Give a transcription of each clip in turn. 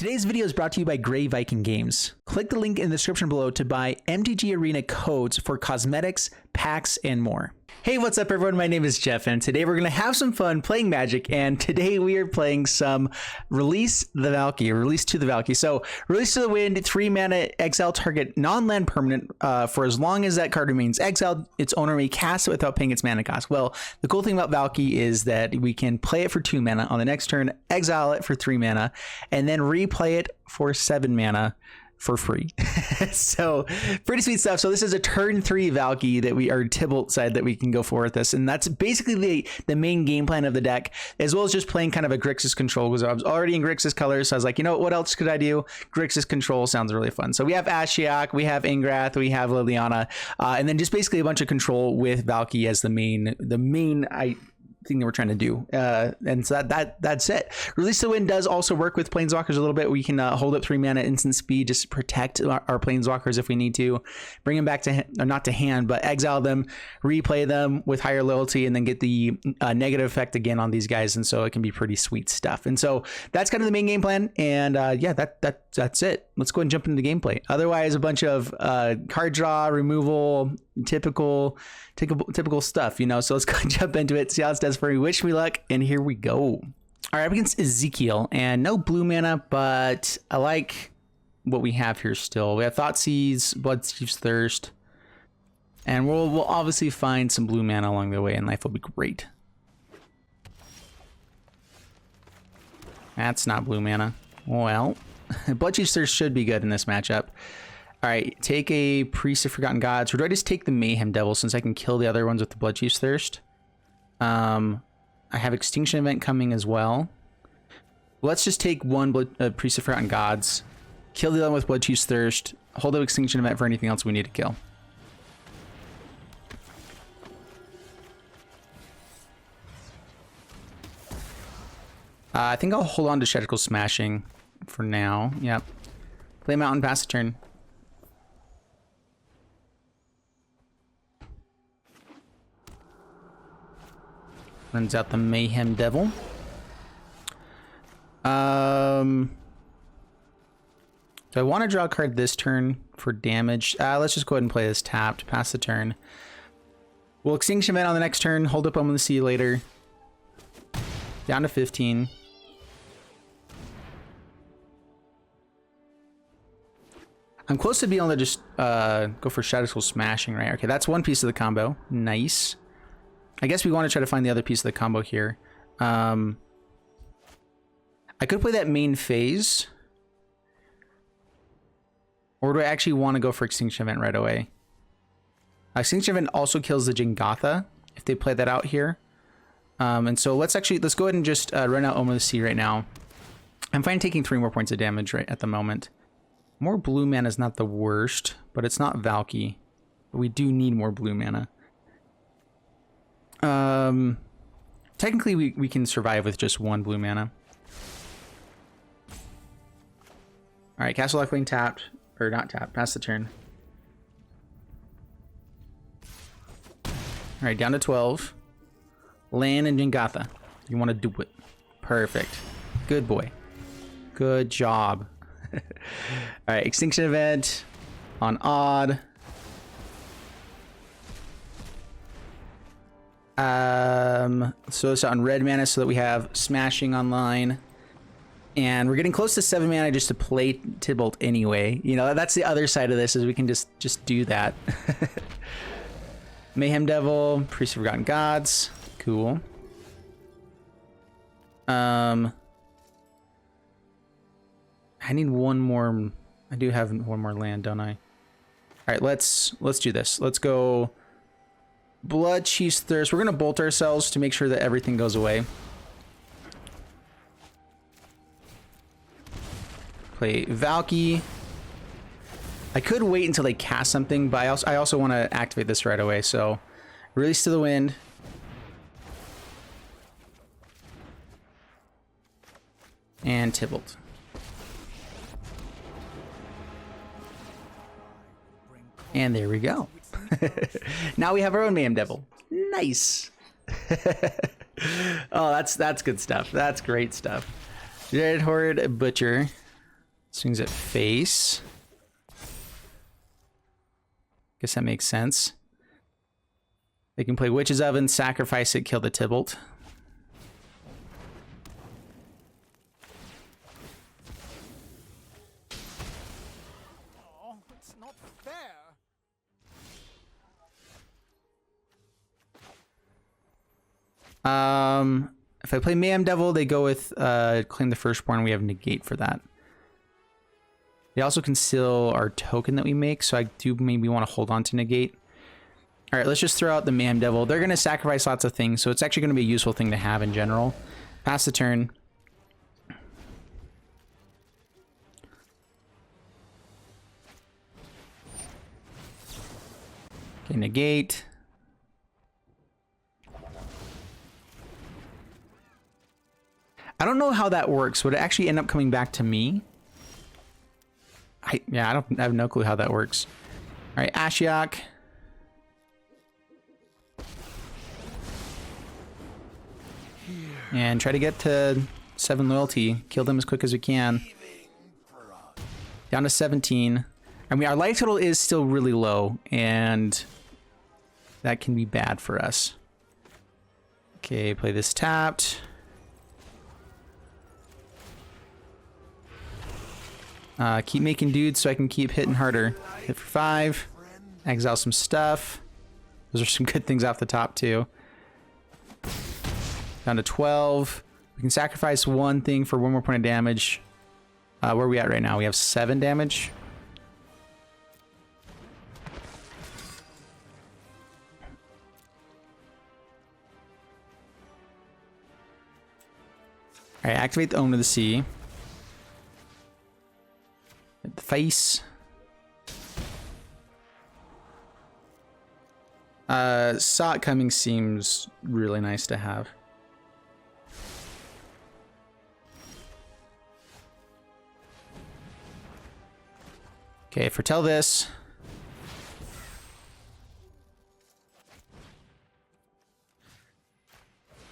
Today's video is brought to you by Grey Viking Games. Click the link in the description below to buy MTG Arena codes for cosmetics, packs, and more. Hey, what's up everyone? My name is Jeff, and today we're going to have some fun playing Magic, and today we are playing some Release to the Valky. So, Release to the Wind, 3 mana, exile target non-land permanent for as long as that card remains exiled. Its owner may cast it without paying its mana cost. Well, the cool thing about Valky is that we can play it for 2 mana on the next turn, exile it for 3 mana, and then replay it for 7 mana for free. So pretty sweet stuff. So this is a turn 3 Valky that we are TIBALT side that we can go for with this, and that's basically the main game plan of the deck, as well as just playing kind of a Grixis control, because I was already in Grixis colors, so I was like, you know what else could I do? Grixis control sounds really fun. So we have Ashiok, we have Ingrath, we have Liliana, and then just basically a bunch of control with Valky as the main thing that we're trying to do, and so that's it. Release to the Wind does also work with planeswalkers a little bit. We can hold up 3 mana instant speed just to protect our planeswalkers if we need to, bring them back to or not to hand, but exile them, replay them with higher loyalty, and then get the negative effect again on these guys. And so it can be pretty sweet stuff. And so that's kind of the main game plan. And yeah, that's it. Let's go and jump into the gameplay. Otherwise, a bunch of card draw, removal, typical stuff, you know. So let's go and jump into it, see how this does for me. Wish me luck, and here we go. All right, up against Ezekiel, and no blue mana, but I like what we have here still. We have Thoughtseize, Bloodchief's Thirst, and we'll obviously find some blue mana along the way, and life will be great. That's not blue mana. Well, Bloodchief's Thirst should be good in this matchup. All right, take a Priest of Forgotten Gods, or do I just take the Mayhem Devil since I can kill the other ones with the Bloodchief's Thirst? I have Extinction Event coming as well. Let's just take one Priest of Forgotten Gods, kill the other one with Bloodchief's Thirst, hold up Extinction Event for anything else we need to kill. I think I'll hold on to Shedrical Smashing for now. Yep. Play Mountain, pass the turn. Runs out the Mayhem Devil. Do I want to draw a card this turn for damage? Let's just go ahead and play this tapped, pass the turn. We'll Extinction Event on the next turn, hold up, I'm going to see you later. Down to 15. I'm close to being able to just go for Shadowskull Smashing, right? Okay, that's one piece of the combo. Nice. I guess we want to try to find the other piece of the combo here. I could play that main phase. Or do I actually want to go for Extinction Event right away? Extinction Event also kills the Jingatha if they play that out here. And so let's go ahead and just run out Omen of the Sea right now. I'm fine taking 3 more points of damage right at the moment. More blue mana is not the worst, but it's not Valky. But we do need more blue mana. Technically we can survive with just 1 blue mana. Alright, Castle Echoing tapped, or not tapped, pass the turn. Alright, down to 12. Land and Jingatha. You want to do it. Perfect. Good boy. Good job. Alright, Extinction Event on Odd. So it's on red mana so that we have Smashing online. And we're getting close to 7 mana just to play TIBALT anyway. You know, that's the other side of this, is we can just do that. Mayhem Devil, Priest of Forgotten Gods. Cool. I need one more. I do have one more land, don't I? All right, let's do this. Let's go Bloodchief's Thirst. We're gonna bolt ourselves to make sure that everything goes away. Play Valky. I could wait until they cast something, but I also want to activate this right away. So, Release to the Wind. And TIBALT. And there we go. Now we have our own Mayhem Devil. Nice. Oh, that's good stuff. That's great stuff. Dread Horde Butcher. Swings at face. Guess that makes sense. They can play Witch's Oven, sacrifice it, kill the TIBALT. Oh, it's not fair. If I play Mayhem Devil, they go with claim the firstborn. We have negate for that. They also can steal our token that we make, so I do maybe want to hold on to negate. All right, let's just throw out the Mayhem Devil. They're going to sacrifice lots of things, so it's actually going to be a useful thing to have in general. Pass the turn. Okay, negate. I don't know how that works. Would it actually end up coming back to me? I have no clue how that works. All right, Ashiok. And try to get to 7 loyalty. Kill them as quick as we can. Down to 17. I mean, our life total is still really low, and that can be bad for us. Okay, play this tapped. Keep making dudes so I can keep hitting harder. Hit for 5. Exile some stuff. Those are some good things off the top, too. Down to 12. We can sacrifice one thing for 1 more point of damage. Where are we at right now? We have 7 damage. Alright, activate the Omen of the Sea. Hit the face. Saw it coming seems really nice to have. Okay, foretell this.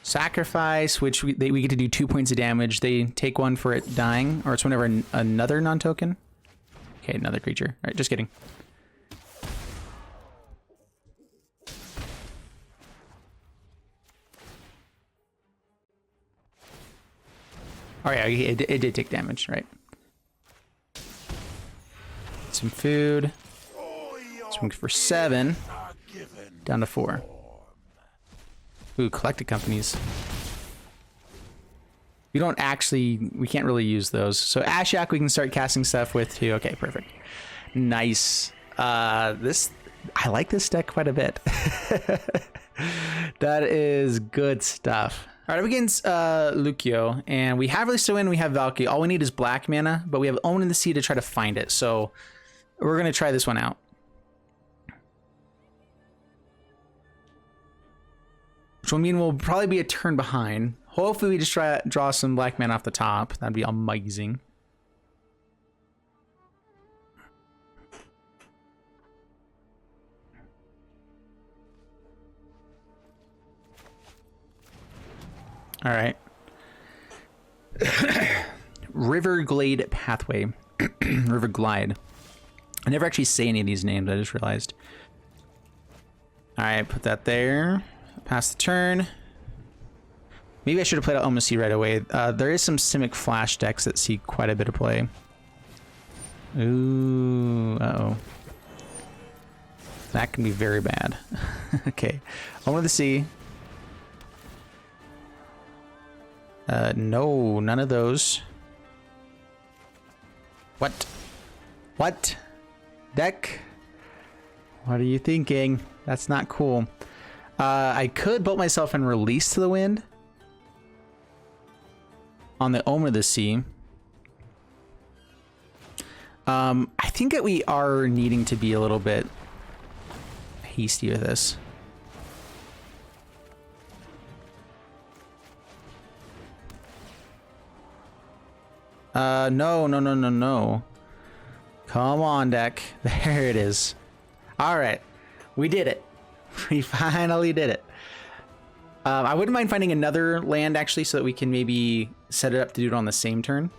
Sacrifice, which we get to do 2 points of damage. They take 1 for it dying, or it's whenever another non-token. Okay, another creature. All right, just kidding. Oh yeah, it did take damage, right? Some food. Swing for 7. Down to 4. Ooh, collected companies. We can't really use those. So Ashiok we can start casting stuff with too. Okay, perfect. Nice. I like this deck quite a bit. That is good stuff. All right, up against Lucio, and we have Release to Win, we have Valkyrie. All we need is black mana, but we have Omen in the Sea to try to find it. So we're gonna try this one out. Which will mean we'll probably be a turn behind. Hopefully we just draw some black mana off the top. That'd be amazing. All right. River Glade Pathway. River Glide. I never actually say any of these names, I just realized. All right, put that there. Pass the turn. Maybe I should have played out Omen Sea right away. There is some Simic Flash decks that see quite a bit of play. Ooh, uh-oh. That can be very bad. Okay, Omen of the Sea. No, none of those. What? What? Deck? What are you thinking? That's not cool. I could bolt myself and Release to the Wind on the Omen of the Sea. I think that we are needing to be a little bit hasty with this. No. Come on, deck. There it is. All right. We did it. We finally did it. I wouldn't mind finding another land, actually, so that we can maybe set it up to do it on the same turn.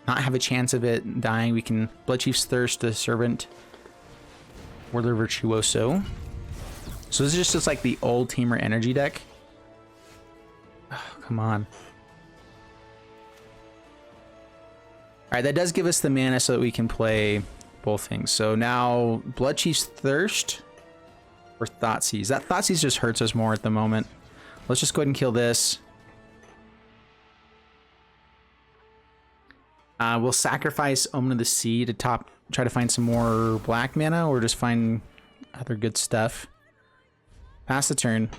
not have a chance of it dying, we can Bloodchief's Thirst, the Servant, Whirler Virtuoso. So this is just like the old Teamer energy deck. Oh, come on. Alright, that does give us the mana so that we can play both things. So now Bloodchief's Thirst or Thoughtseize. That Thoughtseize just hurts us more at the moment. Let's just go ahead and kill this. We'll sacrifice Omen of the Sea to try to find some more black mana or just find other good stuff. Pass the turn.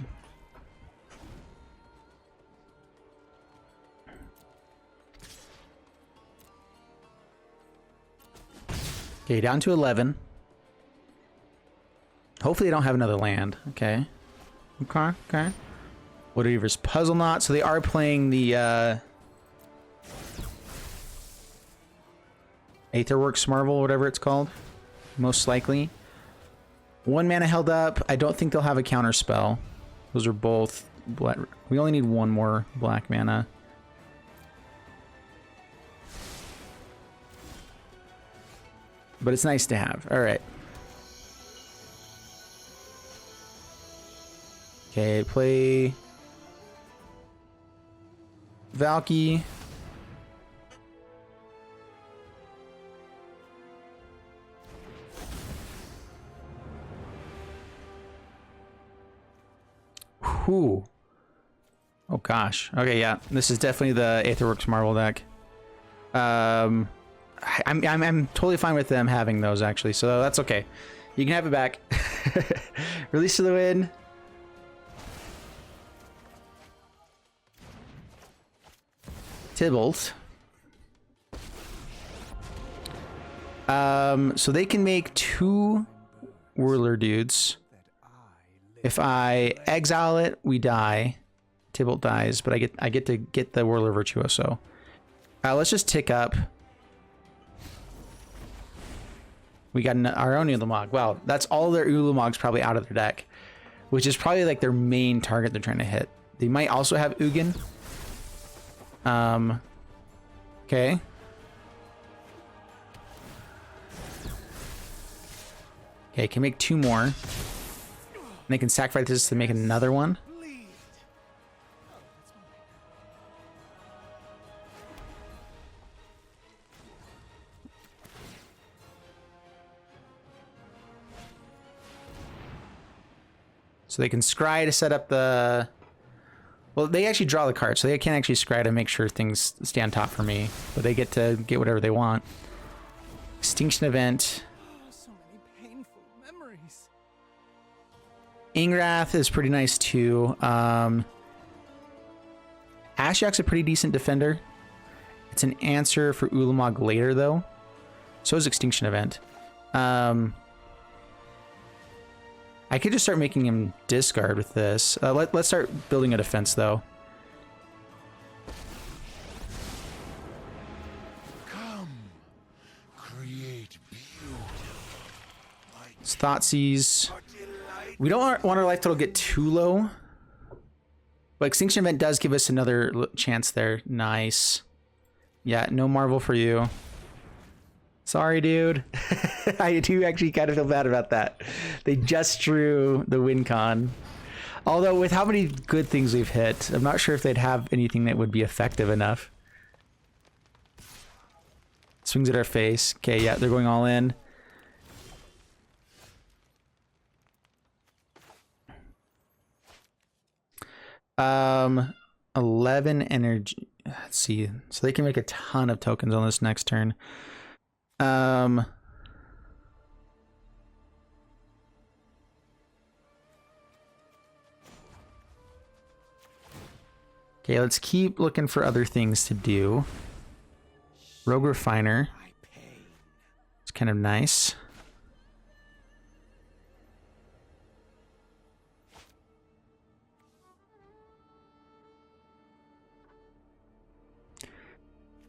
Okay, down to 11. Hopefully they don't have another land. Okay. Okay, okay. Whatever's Puzzle Knot. So they are playing the Aetherworks Marvel, whatever it's called. Most likely. 1 mana held up. I don't think they'll have a counter spell. Those are both black. We only need 1 more black mana. But it's nice to have. All right. Okay, play Valky. Whew. Oh gosh. Okay, yeah. This is definitely the Aetherworks Marvel deck. I'm totally fine with them having those actually, so that's okay. You can have it back. Release to the wind. TIBALT. So they can make 2 Whirler dudes. If I exile it, we die. TIBALT dies, but I get to get the Whirler Virtuoso. Let's just tick up. We got our own Ulamog. Wow, that's all their Ulamogs probably out of their deck, which is probably like their main target they're trying to hit. They might also have Ugin. Okay. Okay, can make 2 more. And they can sacrifice this to make another one. So they can scry to set up the... Well, they actually draw the card, so they can't actually scry to make sure things stay on top for me. But they get to get whatever they want. Extinction Event. So many painful memories. Ingrath is pretty nice too. Ashiok's a pretty decent defender. It's an answer for Ulamog later though. So is Extinction Event. I could just start making him discard with this. Let's start building a defense though. Come, create beauty. It's Thoughtseize. We don't want our life total to get too low. But Extinction Event does give us another chance there. Nice. Yeah, no Marvel for you. Sorry, dude. I do actually kind of feel bad about that. They just drew the win con. Although with how many good things we've hit, I'm not sure if they'd have anything that would be effective enough. Swings at our face. Okay, yeah, they're going all in. Um, 11 energy. Let's see. So they can make a ton of tokens on this next turn. Okay, let's keep looking for other things to do. Rogue Refiner. It's kind of nice.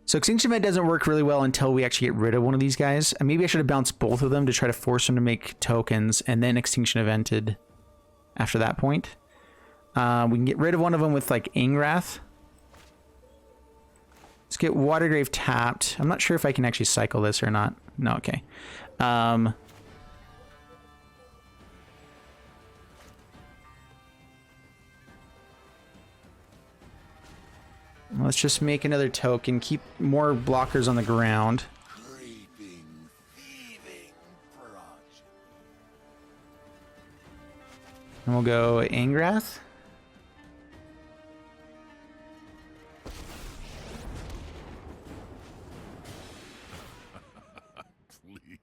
So Extinction Event doesn't work really well until we actually get rid of one of these guys. And maybe I should have bounced both of them to try to force them to make tokens and then Extinction Evented after that point. We can get rid of one of them with like Ingrath. Let's get Watergrave tapped. I'm not sure if I can actually cycle this or not. No, okay. Let's just make another token. Keep more blockers on the ground. Creeping, thieving progeny. And we'll go Angrath. Please,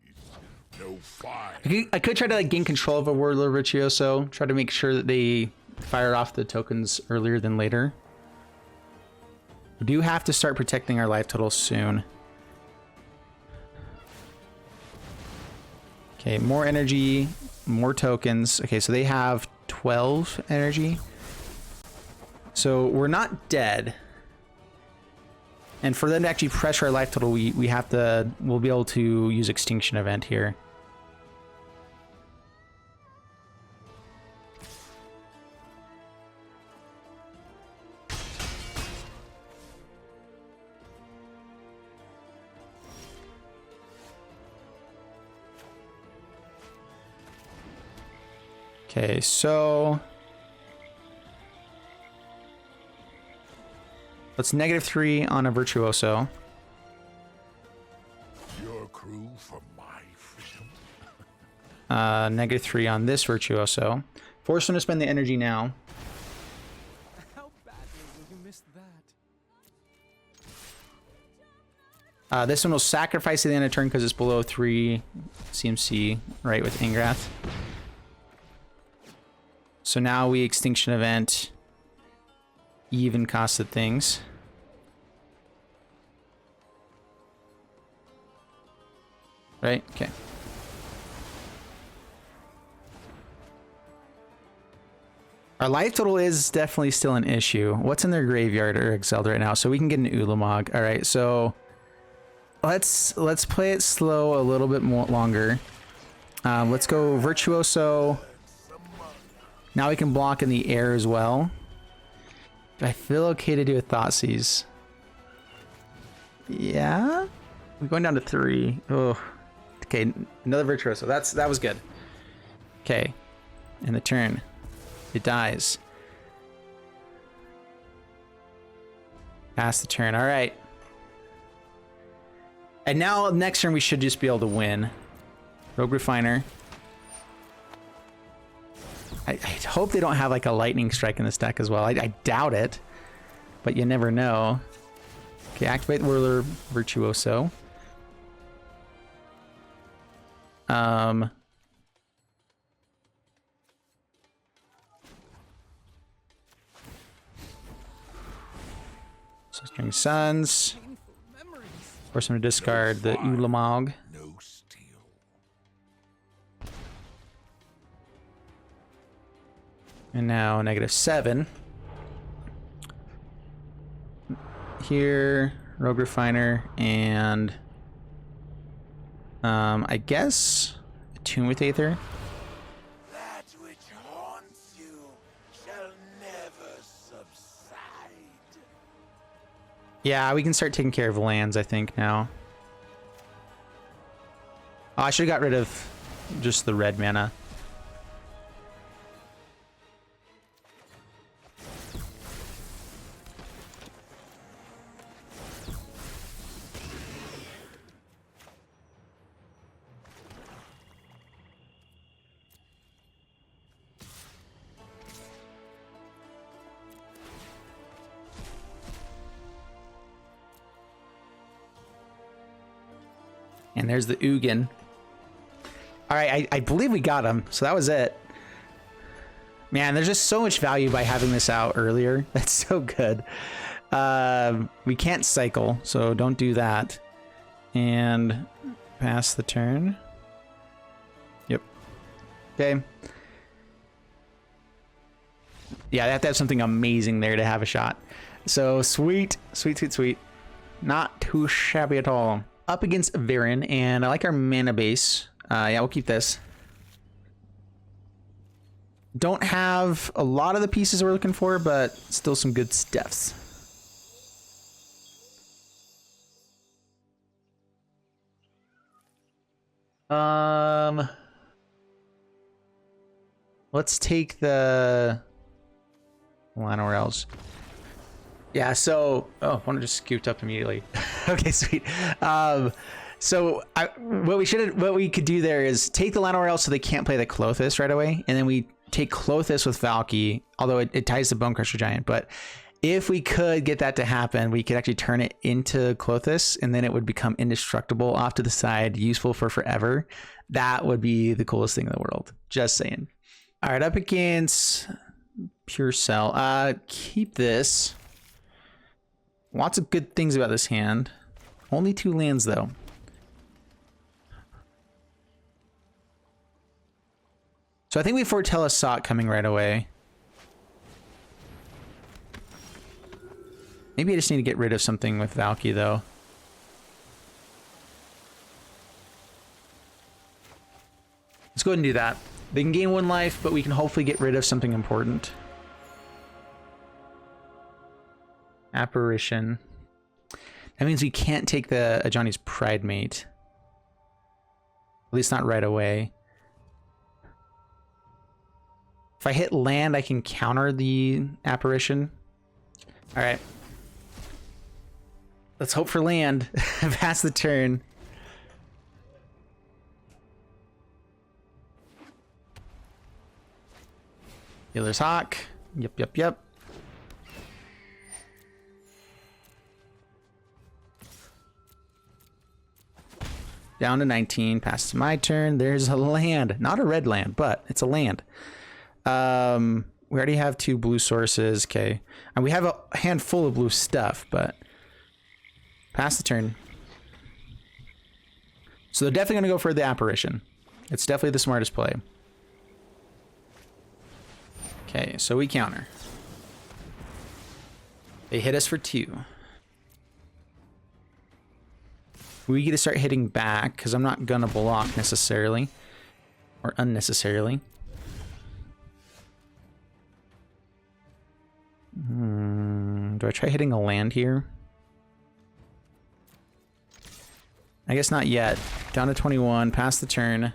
no fire. I could try to like gain control of a Warlord Virtuoso. Try to make sure that they fire off the tokens earlier than later. We do have to start protecting our life total soon. Okay, more energy, more tokens. Okay, so they have 12 energy. So we're not dead. And for them to actually pressure our life total, we'll be able to use Extinction Event here. Okay, so let's -3 on a Virtuoso. Your crew for my freedom. -3 on this Virtuoso. Force them to spend the energy now. How badly will you miss that? This one will sacrifice at the end of turn because it's below 3 CMC, right, with Angrath. So now we Extinction Event even costed things. Right? Okay. Our life total is definitely still an issue. What's in their graveyard or exiled right now? So we can get an Ulamog. All right, so let's play it slow a little bit more longer. Let's go Virtuoso. Now we can block in the air as well. Do I feel okay to do a Thoughtseize? Yeah? We're going down to 3. Oh. Okay, another Virtuoso. That was good. Okay. In the turn. It dies. Pass the turn. Alright. And now next turn we should just be able to win. Rogue Refiner. I hope they don't have like a lightning strike in this deck as well. I doubt it, but you never know. Okay, activate the Whirler Virtuoso. So String Suns. Painful memories. Force him to discard the Ulamog. No steel. And now -7. Here, Rogue Refiner, and I guess Attune with Aether. That which haunts you shall never subside. Yeah, we can start taking care of lands, I think, now. Oh, I should have got rid of just the red mana. And there's the Ugin. All right, I believe we got him. So that was it. Man, there's just so much value by having this out earlier. That's so good. We can't cycle, so don't do that. And pass the turn. Yep. Okay. Yeah, they have to have something amazing there to have a shot. So sweet, sweet, sweet, sweet. Not too shabby at all. Up against Varen, and I like our mana base. Yeah, we'll keep this. Don't have a lot of the pieces we're looking for, but still some good stuffs. Let's take the Llanowar Elves. Yeah, so one just scooped up immediately. Okay, sweet. So what we could do there is take the Llanowar Elves so they can't play the Klothys right away, and then we take Klothys with Valky, although it ties the Bone Crusher Giant. But if we could get that to happen, we could actually turn it into Klothys, and then it would become indestructible off to the side, useful for forever. That would be the coolest thing in the world. Just saying. All right, up against Pure Cell. Keep this. Lots of good things about this hand. Only 2 lands, though. So I think we foretell a Sot coming right away. Maybe I just need to get rid of something with Valky, though. Let's go ahead and do that. They can gain 1 life, but we can hopefully get rid of something important. Apparition. That means we can't take the Ajani's Pridemate. At least not right away. If I hit land, I can counter the Apparition. All right. Let's hope for land. Pass the turn. Healer's Hawk. Yep. Down to 19. Passes my turn. There's a land. Not a red land, but it's a land. We already have 2 blue sources. Okay. And we have a handful of blue stuff, but pass the turn. So they're definitely going to go for the Apparition. It's definitely the smartest play. Okay, so we counter. They hit us for 2. We get to start hitting back because I'm not going to block necessarily or unnecessarily. Do I try hitting a land here? I guess not yet. Down to 21, pass the turn.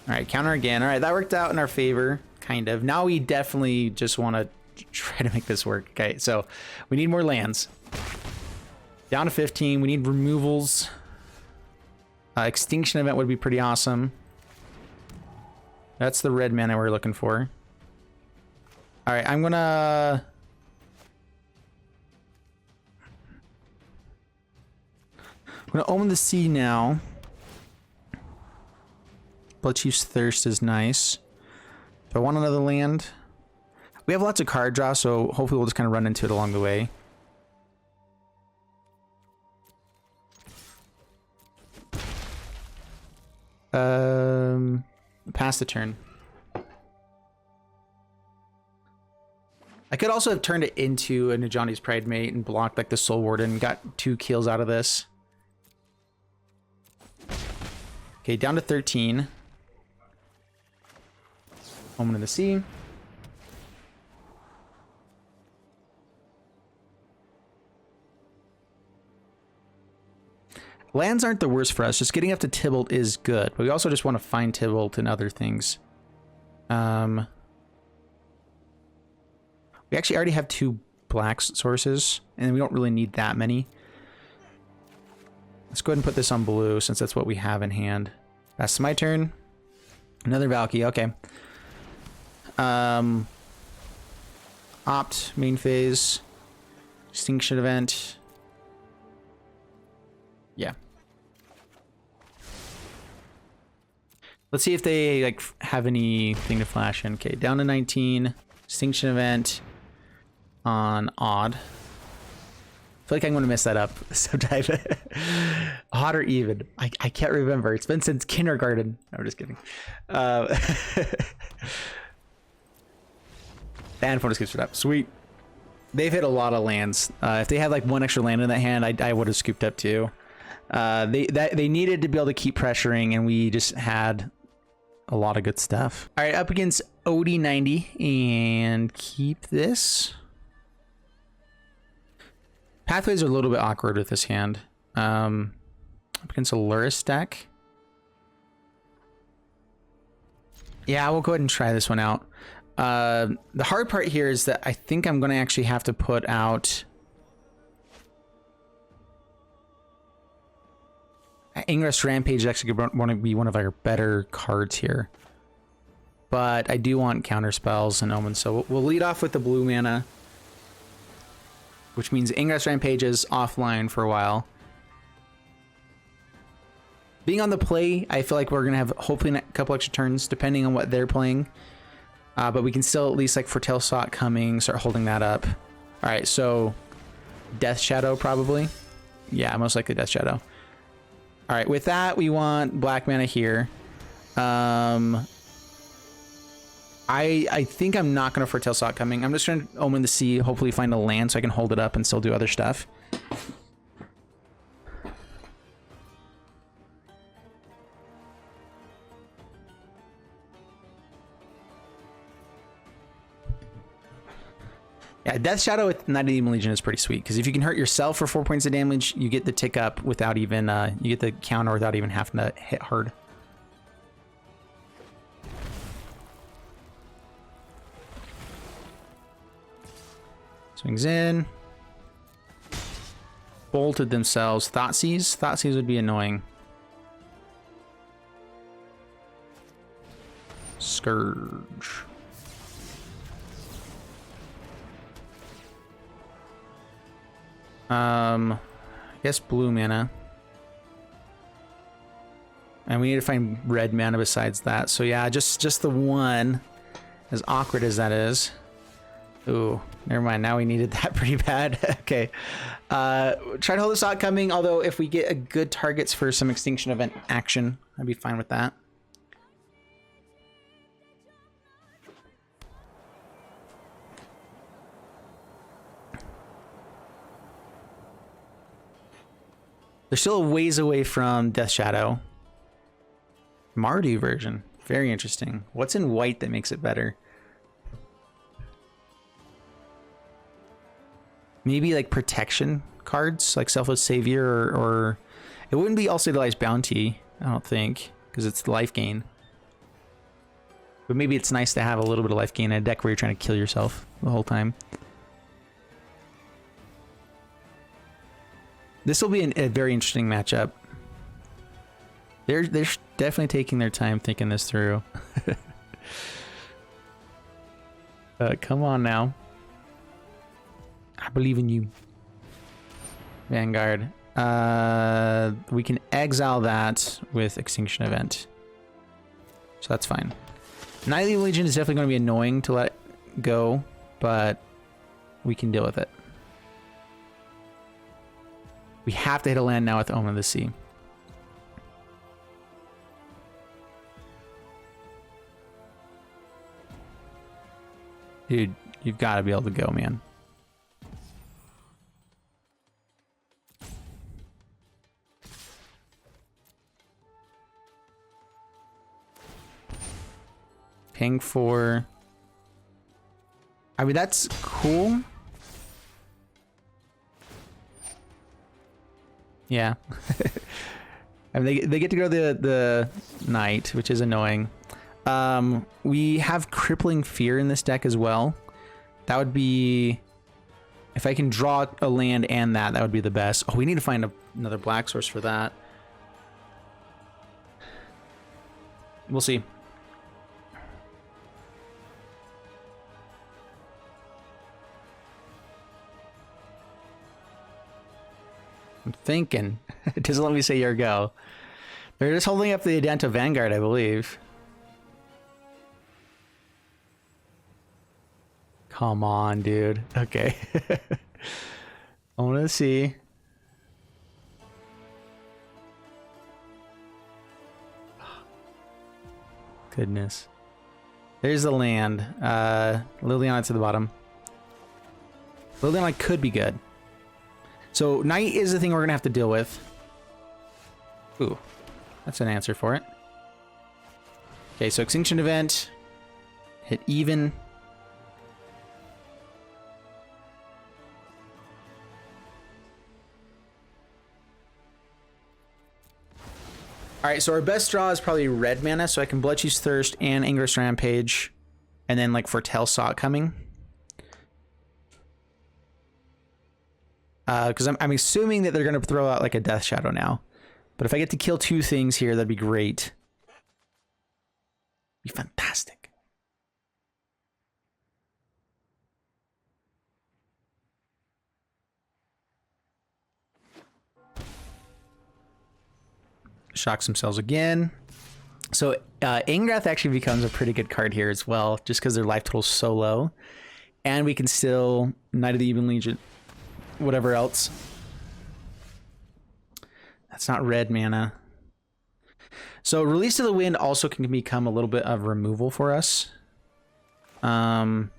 All right, counter again. All right, that worked out in our favor, kind of. Now we definitely just want to try to make this work. Okay, so we need more lands. Down to 15. We need removals. Extinction Event would be pretty awesome. That's the red mana we're looking for. All right, I'm gonna own the sea now. Bloodchief's Thirst is nice. Do I want another land? We have lots of card draw, so hopefully we'll just kind of run into it along the way. Pass the turn. I could also have turned it into a Najani's Pridemate and blocked like the Soul Warden and got 2 kills out of this. Okay, down to 13. Omen of the Sea. Lands aren't the worst for us. Just getting up to TIBALT is good. But we also just want to find TIBALT and other things. We actually already have 2 black sources. And we don't really need that many. Let's go ahead and put this on blue since that's what we have in hand. That's my turn. Another Valky. Okay. Opt, main phase. Extinction Event. Yeah. Let's see if they like have anything to flash in. Okay, down to 19. Extinction Event on Odd. I feel like I'm going to mess that up sometime. Odd or even. I can't remember. It's been since kindergarten. No, I'm just kidding. And phone skips it up. Sweet. They've hit a lot of lands. If they had like 1 extra land in that hand, I would have scooped up 2. They needed to be able to keep pressuring, and we just had a lot of good stuff. All right, up against OD90 and keep this. Pathways are a little bit awkward with this hand. Up against a Luris deck. Yeah, we'll go ahead and try this one out. The hard part here is that I think I'm going to actually have to put out Ingress Rampage is actually going to be one of our better cards here. But I do want counter spells and omens, so we'll lead off with the blue mana, which means Ingress Rampage is offline for a while. Being on the play, I feel like we're going to have hopefully a couple extra turns depending on what they're playing. But we can still at least like foretell Sot coming, start holding that up. All right, so Death Shadow probably. Yeah, most likely Death Shadow. All right, with that, we want black mana here. I think I'm not going to foretell Sot coming. I'm just trying to Omen the Sea, hopefully find a land so I can hold it up and still do other stuff. Yeah, Death Shadow with Knight of the Demon Legion is pretty sweet, because if you can hurt yourself for 4 points of damage, you get the tick up without even, you get the counter without even having to hit hard. Swings in. Bolted themselves. Thoughtseize? Thoughtseize would be annoying. Scourge. I guess blue mana. And we need to find red mana besides that. So yeah, just the one, as awkward as that is. Ooh, never mind. Now we needed that pretty bad. Okay. Try to hold this out coming, although if we get a good targets for some Extinction Event action, I'd be fine with that. They're still a ways away from Death Shadow. Mardu version. Very interesting. What's in white that makes it better? Maybe like protection cards, like Selfless Savior, or it wouldn't be also Utilize Bounty, I don't think, because it's life gain. But maybe it's nice to have a little bit of life gain in a deck where you're trying to kill yourself the whole time. This will be a very interesting matchup. They're definitely taking their time thinking this through. Come on now. I believe in you. Vanguard. We can exile that with Extinction Event. So that's fine. Knight of the Legion is definitely going to be annoying to let go, but we can deal with it. We have to hit a land now with Omen of the Sea. Dude, you've got to be able to go, man. Ping 4. I mean, that's cool. Yeah. I mean, they get to go to the knight, which is annoying. We have Crippling Fear in this deck as well. That would be... If I can draw a land and that would be the best. Oh, we need to find another black source for that. We'll see. I'm thinking. It doesn't let me say your go. They're just holding up the Adanto Vanguard, I believe. Come on, dude. Okay. I want to see. Goodness. There's the land. Liliana to the bottom. Liliana could be good. So Knight is the thing we're going to have to deal with. Ooh, that's an answer for it. Okay, so Extinction Event. Hit even. Alright, so our best draw is probably red mana, so I can Bloodchief's Thirst and Anger's Rampage. And then like Foretell Saw it coming. Because I'm assuming that they're going to throw out like a Death Shadow now. But if I get to kill 2 things here, that'd be great. Be fantastic. Shocks themselves again. So Ingrath actually becomes a pretty good card here as well, just because their life total's so low. And we can still Knight of the Even Legion, whatever else. That's not red mana. So Release to the Wind also can become a little bit of removal for us. It's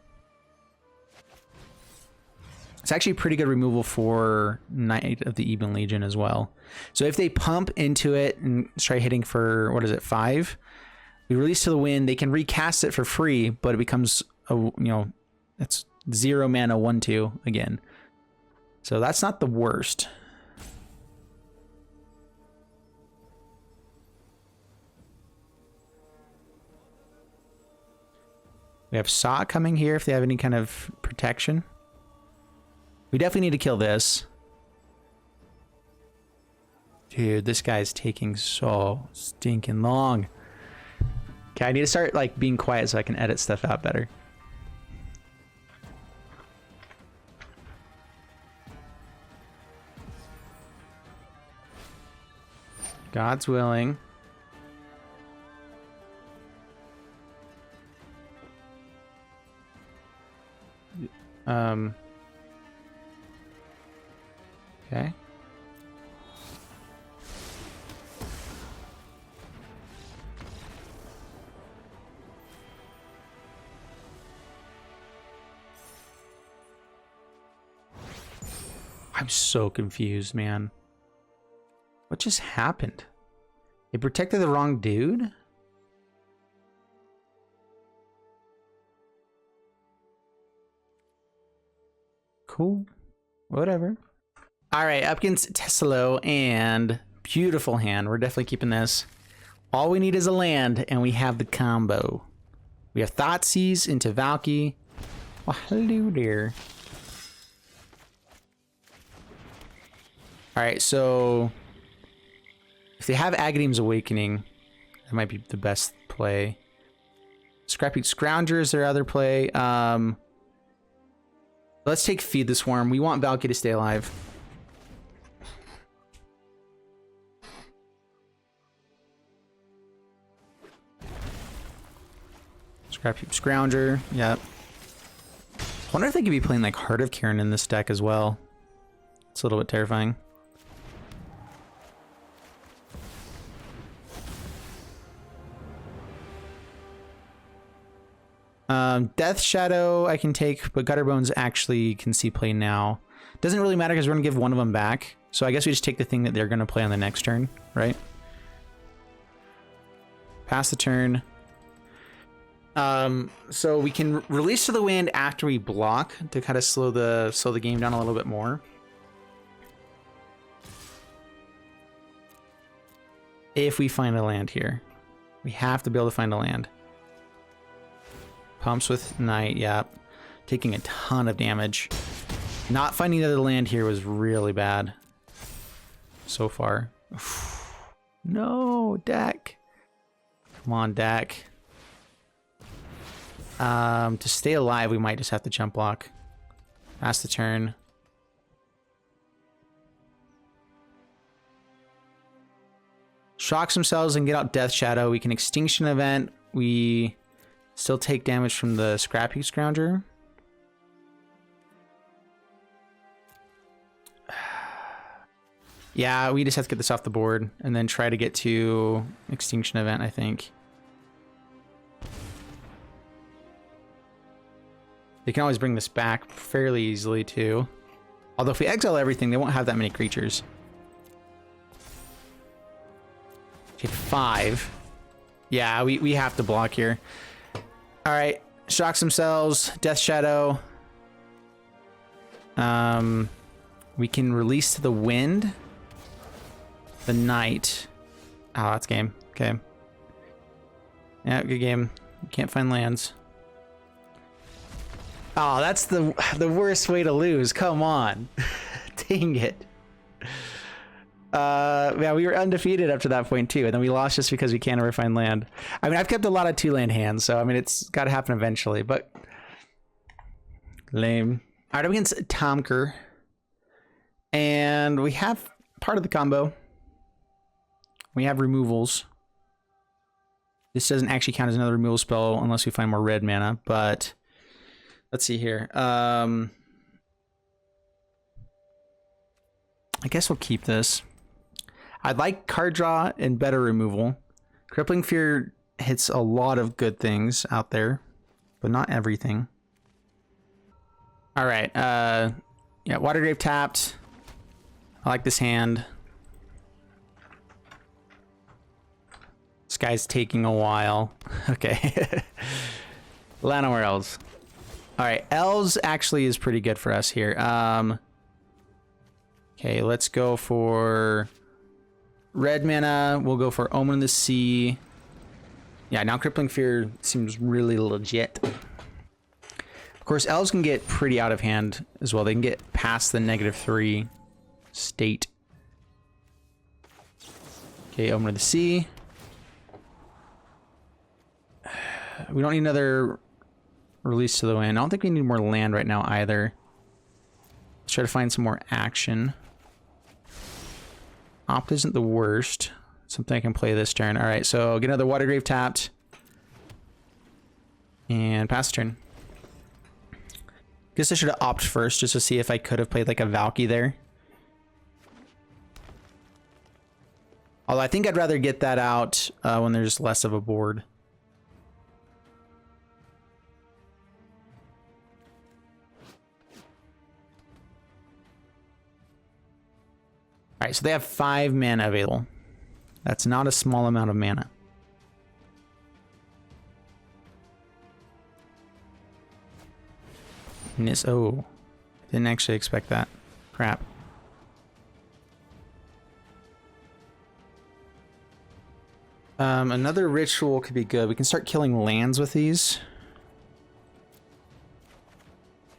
actually pretty good removal for Knight of the Even Legion as well. So if they pump into it and try hitting for, what is it, 5? We Release to the Wind, they can recast it for free, but it becomes, it's 0 mana 1/2 again. So that's not the worst. We have Saw coming here if they have any kind of protection. We definitely need to kill this. Dude, this guy's taking so stinking long. Okay, I need to start like being quiet so I can edit stuff out better. God's willing. Okay. I'm so confused, man. What just happened? They protected the wrong dude? Cool. Whatever. Alright, up against Tesselo, and beautiful hand. We're definitely keeping this. All we need is a land, and we have the combo. We have Thoughtseize into Valky. Well, hello there. Alright, so if they have Agadeem's Awakening, that might be the best play. Scrappy Scrounger is their other play. Let's take Feed the Swarm. We want Valky to stay alive. Scrappy Scrounger, yep. I wonder if they could be playing like Heart of Kiran in this deck as well. It's a little bit terrifying. Death Shadow I can take, but Gutterbones actually can see play now. Doesn't really matter because we're going to give one of them back. So I guess we just take the thing that they're going to play on the next turn, right? Pass the turn. So we can Release to the Wind after we block to kind of slow the game down a little bit more. If we find a land here. We have to be able to find a land. Pumps with Knight, yep. Taking a ton of damage. Not finding the other land here was really bad. So far. No, deck. Come on, deck. To stay alive, we might just have to jump block. Pass the turn. Shocks themselves and get out Death Shadow. We can Extinction Event. We still take damage from the Scrappy Scrounger. Yeah, we just have to get this off the board and then try to get to Extinction Event, I think. They can always bring this back fairly easily, too. Although if we exile everything, they won't have that many creatures. Take 5. Yeah, we have to block here. All right, shocks themselves, Death Shadow. We can release to the wind, the night. Oh, that's game. Okay. Yeah, good game. Can't find lands. Oh, that's the worst way to lose. Come on. Dang it. Yeah, we were undefeated up to that point too, and then we lost just because we can't ever find land. I mean, I've kept a lot of 2-land hands, so I mean, it's got to happen eventually, but lame. All right, I'm against Tomker, and we have part of the combo. We have removals. This doesn't actually count as another removal spell unless we find more red mana, but let's see here. I guess we'll keep this. I'd like card draw and better removal. Crippling Fear hits a lot of good things out there, but not everything. All right, yeah, Watergrave tapped. I like this hand. This guy's taking a while. Okay. Llanowar Elves. All right, Elves actually is pretty good for us here. Okay, let's go for red mana. We'll go for Omen of the Sea. Yeah, now Crippling Fear seems really legit. Of course, Elves can get pretty out of hand as well. They can get past the -3 state. Okay, Omen of the Sea. We don't need another release to the wind. I don't think we need more land right now either. Let's try to find some more action. Opt isn't the worst. Something I can play this turn. All right, so get another Watergrave tapped. And pass the turn. Guess I should have opted first just to see if I could have played like a Valky there. Although I think I'd rather get that out when there's less of a board. All right, so they have 5 mana available. That's not a small amount of mana. Oh, didn't actually expect that. Crap. Another ritual could be good. We can start killing lands with these.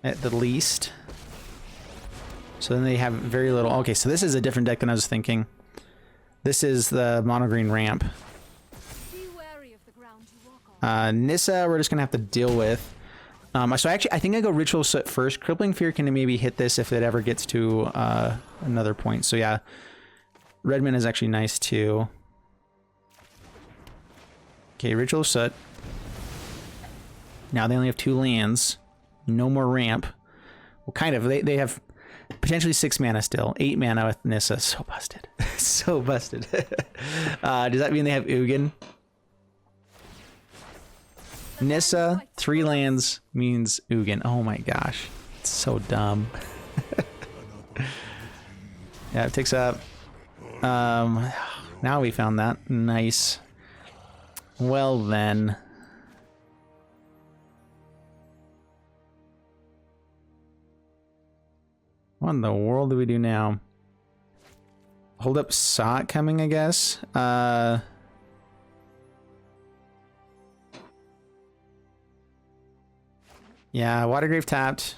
At the least. So then they have very little. Okay, so this is a different deck than I was thinking. This is the mono green ramp. Be wary of the ground you walk on. Nissa, we're just gonna have to deal with. So actually, I think I go Ritual Soot first. Crippling Fear can maybe hit this if it ever gets to another point. So yeah, Redman is actually nice too. Okay, Ritual Soot. Now they only have 2 lands. No more ramp. Well, kind of. They have potentially 6 mana still. 8 mana with Nissa. So busted. So busted. Does that mean they have Ugin? Nissa, 3 lands means Ugin. Oh my gosh. It's so dumb. Yeah, it takes up. Now we found that. Nice. Well then. What in the world do we do now? Hold up Sot coming, I guess. Yeah, Watergrave tapped.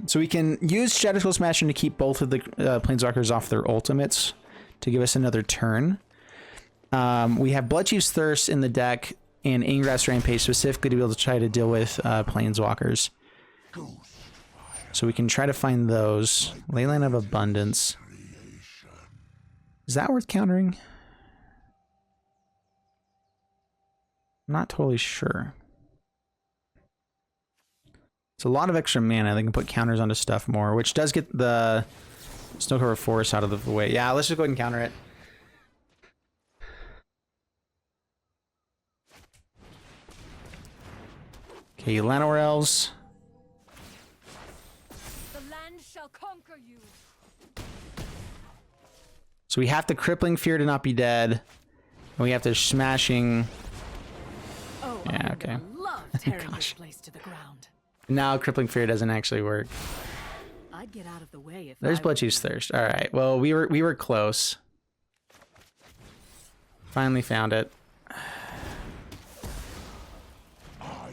So we can use Shadow Skull Smasher to keep both of the Planeswalkers off their ultimates to give us another turn. We have Bloodchief's Thirst in the deck and Ingrass Rampage specifically to be able to try to deal with Planeswalkers. So we can try to find those. Leyline of Abundance. Is that worth countering? I'm not totally sure. It's a lot of extra mana. They can put counters onto stuff more, which does get the Snowcover Forest out of the way. Yeah, let's just go ahead and counter it. Okay, Llanowar Elves. The land shall conquer you. So we have to Crippling Fear to not be dead. And we have to Smashing. Oh, Yeah, I okay. love tearing this place to the ground. Now Crippling Fear doesn't actually work. I'd get out of the way if There's I were Bloodchief's you. Thirst. All right. Well, we were close. Finally found it.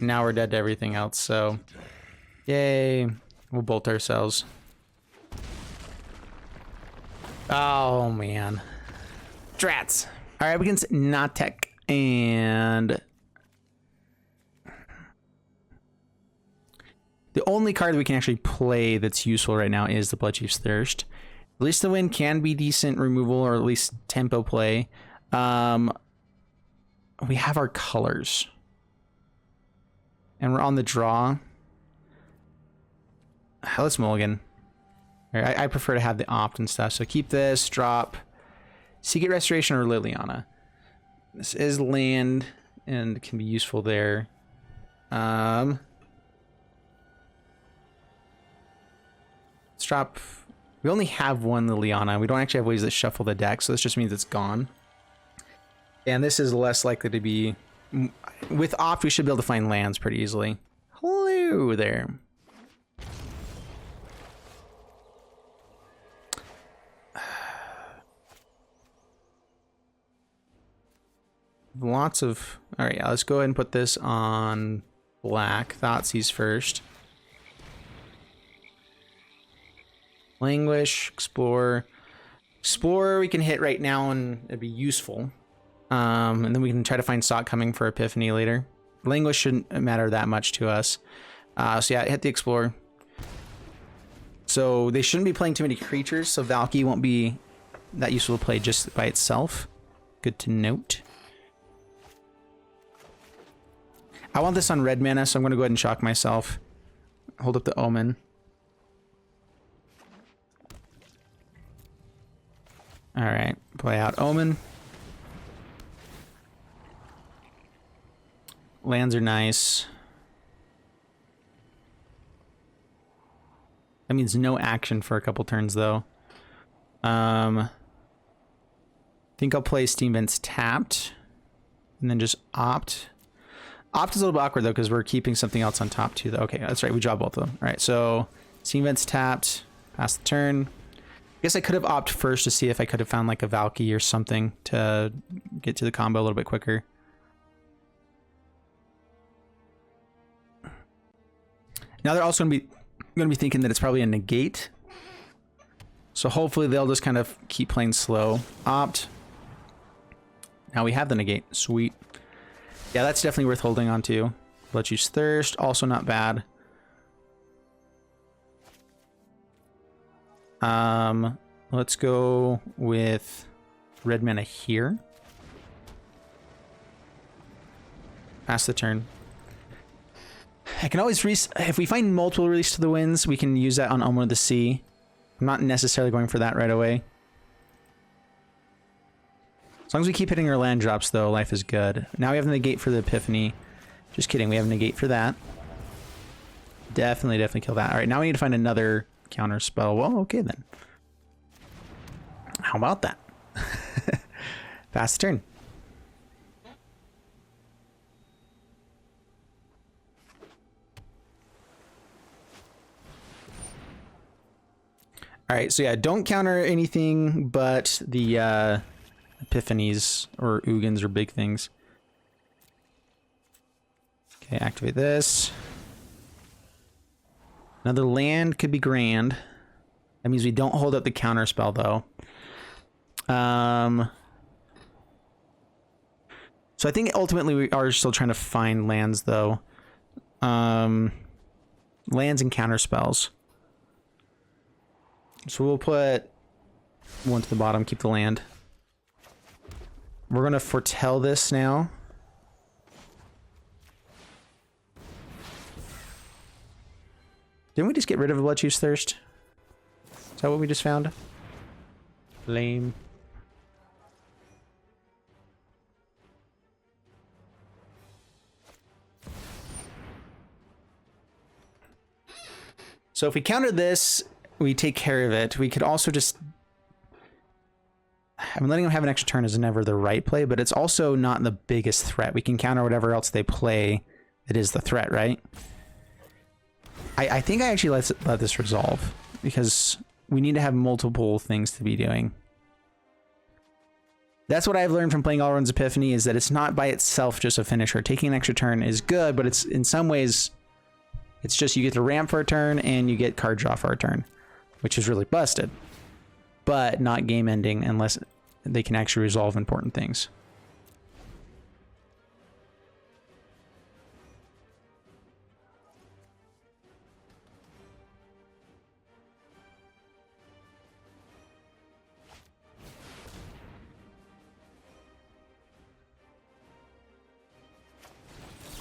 Now we're dead to everything else, so yay. We'll bolt ourselves. Oh man. Drats. All right, against Natek and the only card we can actually play that's useful right now is the Bloodchief's Thirst. At least the Wind can be decent removal or at least tempo play. We have our colors. And we're on the draw. Let's mulligan. All right, I prefer to have the opt and stuff. So keep this, drop Secret Restoration or Liliana. This is land and can be useful there. Let's drop. We only have one Liliana. We don't actually have ways that shuffle the deck, so this just means it's gone. And this is less likely to be. With opt, we should be able to find lands pretty easily. Hello there. Lots of. All right, yeah, let's go ahead and put this on black. Thoughtseize first. Languish, explore. Explorer we can hit right now and it'd be useful. And then we can try to find Sock Coming for Epiphany later. Languish shouldn't matter that much to us. So yeah, hit the Explorer. So they shouldn't be playing too many creatures, so Valky won't be that useful to play just by itself. Good to note. I want this on red mana, so I'm going to go ahead and shock myself. Hold up the Omen. Alright, play out Omen. Lands are nice. That means no action for a couple turns, though. I think I'll play Steam Vents tapped. And then just opt. Opt is a little bit awkward, though, because we're keeping something else on top, too. Though. Okay, that's right. We draw both of them. All right, so Steam Vents tapped. Pass the turn. I guess I could have opted first to see if I could have found, like, a Valky or something to get to the combo a little bit quicker. Now they're also going to be thinking that it's probably a negate. So hopefully they'll just kind of keep playing slow. Opt. Now we have the negate. Sweet. Yeah, that's definitely worth holding on to. Bloodchief's Thirst. Also not bad. Let's go with red mana here. Pass the turn. I can always if we find multiple Release to the Winds, we can use that on Omen of the Sea. I'm not necessarily going for that right away. As long as we keep hitting our land drops, though, life is good. Now we have the negate for the Epiphany. Just kidding, we have a negate for that. Definitely kill that. All right, now we need to find another counter spell. Well, okay then. How about that? Fast turn. All right, so yeah, don't counter anything but the Epiphanies or Ugins or big things. Okay, activate this. Another land could be grand. That means we don't hold up the counter spell, though. So I think ultimately we are still trying to find lands, though. Lands and counter spells. So we'll put one to the bottom, keep the land. We're going to foretell this now. Didn't we just get rid of a Bloodchief's Thirst? Is that what we just found? Lame. So if we counter this, we take care of it. We could also just I mean, letting them have an extra turn is never the right play, but it's also not the biggest threat. We can counter whatever else they play. It is the threat, right? I think I actually let this resolve because we need to have multiple things to be doing. That's what I've learned from playing Alrund's Epiphany, is that it's not by itself just a finisher. Taking an extra turn is good, but it's in some ways, it's just you get to ramp for a turn and you get card draw for a turn, which is really busted, but not game ending unless they can actually resolve important things.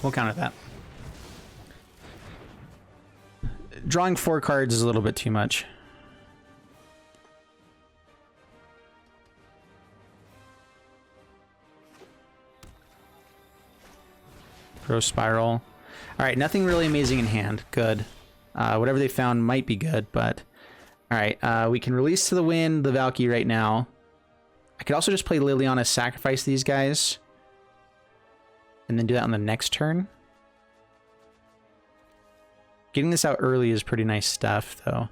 We'll counter that. Drawing 4 cards is a little bit too much. Throw Spiral. All right, nothing really amazing in hand. Good. Whatever they found might be good, but... All right, we can release to the wind the Valkyrie right now. I could also just play Liliana, sacrifice these guys, and then do that on the next turn. Getting this out early is pretty nice stuff, though.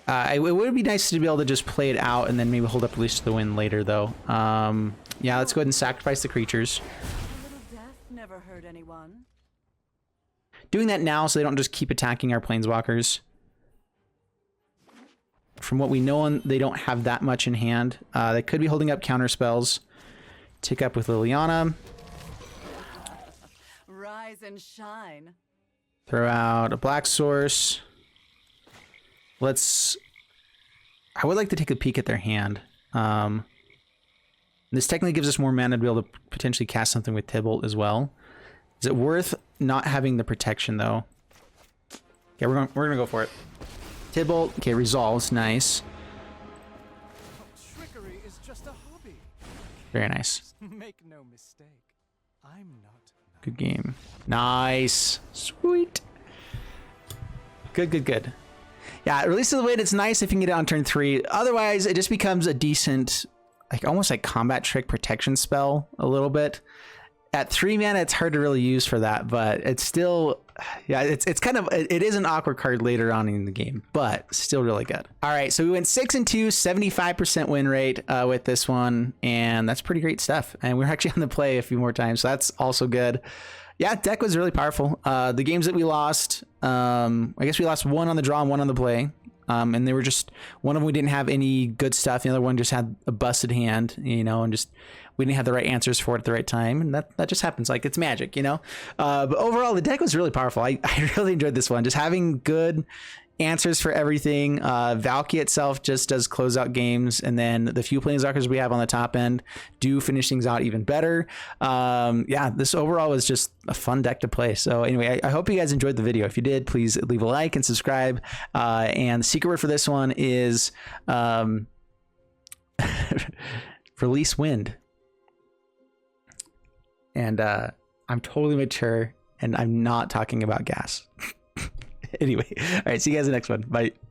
It would be nice to be able to just play it out and then maybe hold up release to the wind later, though. Yeah, let's go ahead and sacrifice the creatures. A little death never hurt anyone. Doing that now so they don't just keep attacking our planeswalkers. From what we know, they don't have that much in hand. They could be holding up counter spells. Tick up with Liliana. Rise and shine. Throw out a black source. I would like to take a peek at their hand. This technically gives us more mana to be able to potentially cast something with TIBALT as well. Is it worth not having the protection though? Okay, we're gonna go for it. TIBALT, okay, resolves, nice. Trickery is just a hobby. Very nice. Make no mistake. I'm not. Good game. Nice. Sweet. Good, good, good. Yeah, release to the wind, it's nice if you can get it on turn 3. Otherwise, it just becomes a decent, like almost like combat trick protection spell a little bit. At 3 mana, it's hard to really use for that, but it's still, yeah, it's kind of, it is an awkward card later on in the game, but still really good. All right, so we went 6-2, 75% win rate with this one, and that's pretty great stuff. And we're actually on the play a few more times, so that's also good. Yeah, deck was really powerful. The games that we lost, I guess we lost 1 on the draw and 1 on the play. And they were just, one of them we didn't have any good stuff. The other one just had a busted hand, you know, and just, we didn't have the right answers for it at the right time. And that just happens. Like, it's magic, you know? But overall, the deck was really powerful. I really enjoyed this one. Just having good answers for everything. Valky itself just does closeout games, and then the few planeswalkers we have on the top end do finish things out even better. Yeah, this overall was just a fun deck to play. So anyway, I hope you guys enjoyed the video. If you did, please leave a like and subscribe. And the secret word for this one is release wind. And I'm totally mature, and I'm not talking about gas. Anyway, all right, see you guys in the next one. Bye.